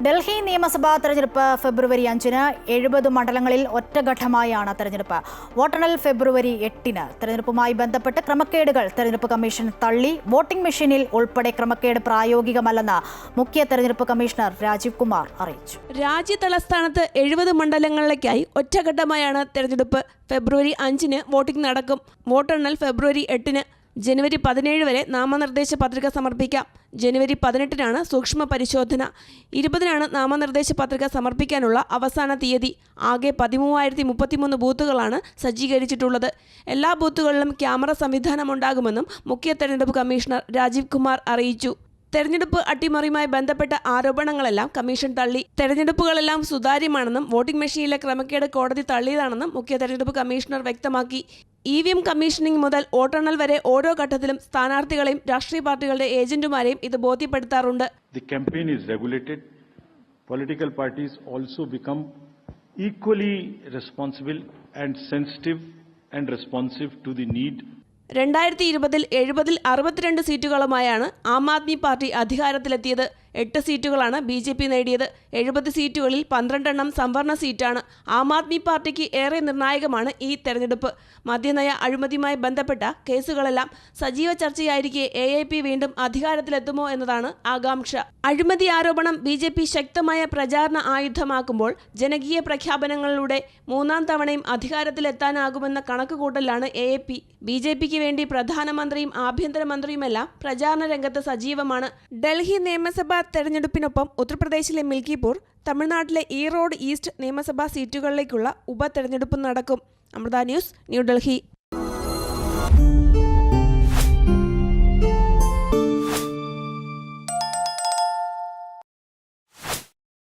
ഡൽഹി നിയമസഭാ തെരഞ്ഞെടുപ്പ് ഫെബ്രുവരി 5-ന് 70 മണ്ഡലങ്ങളിൽ ഒറ്റഘട്ടമായാണ് തെരഞ്ഞെടുപ്പ്. വോട്ടെണ്ണൽ ഫെബ്രുവരി 8-ന്. തെരഞ്ഞെടുപ്പുമായി ബന്ധപ്പെട്ട് ക്രമക്കേടുകൾ തെരഞ്ഞെടുപ്പ് കമ്മീഷൻ തള്ളി. വോട്ടിംഗ് മെഷീനിൽ ഉൾപ്പെടെ ക്രമക്കേട് പ്രായോഗികമല്ലെന്ന് മുഖ്യ തെരഞ്ഞെടുപ്പ് കമ്മീഷണർ രാജീവ് കുമാർ അറിയിച്ചു. രാജ്യതലസ്ഥാനത്ത് 70 മണ്ഡലങ്ങളിലേക്കായി ഒറ്റഘട്ടമായാണ് തെരഞ്ഞെടുപ്പ്. ഫെബ്രുവരി 5-ന് വോട്ടിംഗ് നടക്കും. വോട്ടെണ്ണൽ ഫെബ്രുവരി 8-ന്. ജനുവരി 17 വരെ നാമനിർദ്ദേശ പത്രിക സമർപ്പിക്കാം. ജനുവരി 18-നാണ് സൂക്ഷ്മ പരിശോധന. 20-നാണ് നാമനിർദ്ദേശ പത്രിക സമർപ്പിക്കാനുള്ള അവസാന തീയതി. ആകെ 13,033 ബൂത്തുകളാണ് സജ്ജീകരിച്ചിട്ടുള്ളത്. എല്ലാ ബൂത്തുകളിലും ക്യാമറ സംവിധാനമുണ്ടാകുമെന്നും മുഖ്യ തെരഞ്ഞെടുപ്പ് കമ്മീഷണർ രാജീവ് കുമാർ അറിയിച്ചു. തെരഞ്ഞെടുപ്പ് അട്ടിമറിയുമായി ബന്ധപ്പെട്ട ആരോപണങ്ങളെല്ലാം കമ്മീഷൻ തള്ളി. തെരഞ്ഞെടുപ്പുകളെല്ലാം സുതാര്യമാണെന്നും വോട്ടിംഗ് മെഷീനിലെ ക്രമക്കേട് കോടതി തള്ളിയതാണെന്നും മുഖ്യ തെരഞ്ഞെടുപ്പ് കമ്മീഷണർ വ്യക്തമാക്കി. EVM കമ്മീഷനിംഗ് മുതൽ വോട്ടെണ്ണൽ വരെ ഓരോ ഘട്ടത്തിലും സ്ഥാനാർത്ഥികളെയും രാഷ്ട്രീയ പാർട്ടികളുടെ ഏജന്റുമാരെയും ഇത് ബോധ്യപ്പെടുത്താറുണ്ട്. The campaign is regulated. Political parties also become equally responsible and sensitive and responsive to the need. 2020-ൽ 70-ൽ 62 സീറ്റുകളുമായാണ് ആം ആദ്മി പാർട്ടി അധികാരത്തിലെത്തിയത്. 8 സീറ്റുകളാണ് BJP നേടിയത്. 70 സീറ്റുകളിൽ 12 സംവരണ സീറ്റാണ്. ആം ആദ്മി പാർട്ടിക്ക് ഏറെ നിർണായകമാണ് ഈ തെരഞ്ഞെടുപ്പ്. മദ്യനയ അഴിമതിയുമായി ബന്ധപ്പെട്ട കേസുകളെല്ലാം സജീവ ചർച്ചയായിരിക്കെ AAP വീണ്ടും അധികാരത്തിലെത്തുമോ എന്നതാണ് ആകാംക്ഷ. അഴിമതി ആരോപണം BJP ശക്തമായ പ്രചാരണ ആയുധമാക്കുമ്പോൾ ജനകീയ പ്രഖ്യാപനങ്ങളിലൂടെ 3-ാം തവണയും അധികാരത്തിലെത്താനാകുമെന്ന കണക്കുകൂട്ടലാണ് AAP. BJPക്ക് വേണ്ടി പ്രധാനമന്ത്രിയും ആഭ്യന്തരമന്ത്രിയുമെല്ലാം പ്രചാരണ രംഗത്ത് സജീവമാണ്. ഡൽഹി നിയമസഭാ തെരഞ്ഞെടുപ്പിനൊപ്പം ഉത്തർപ്രദേശിലെ മിൽക്കിപൂർ, തമിഴ്നാട്ടിലെ ഈറോഡ് ഈസ്റ്റ് നിയമസഭാ സീറ്റുകളിലേക്കുള്ള ഉപതെരഞ്ഞെടുപ്പ് നടക്കും. അമൃത ന്യൂസ്, ന്യൂഡൽഹി.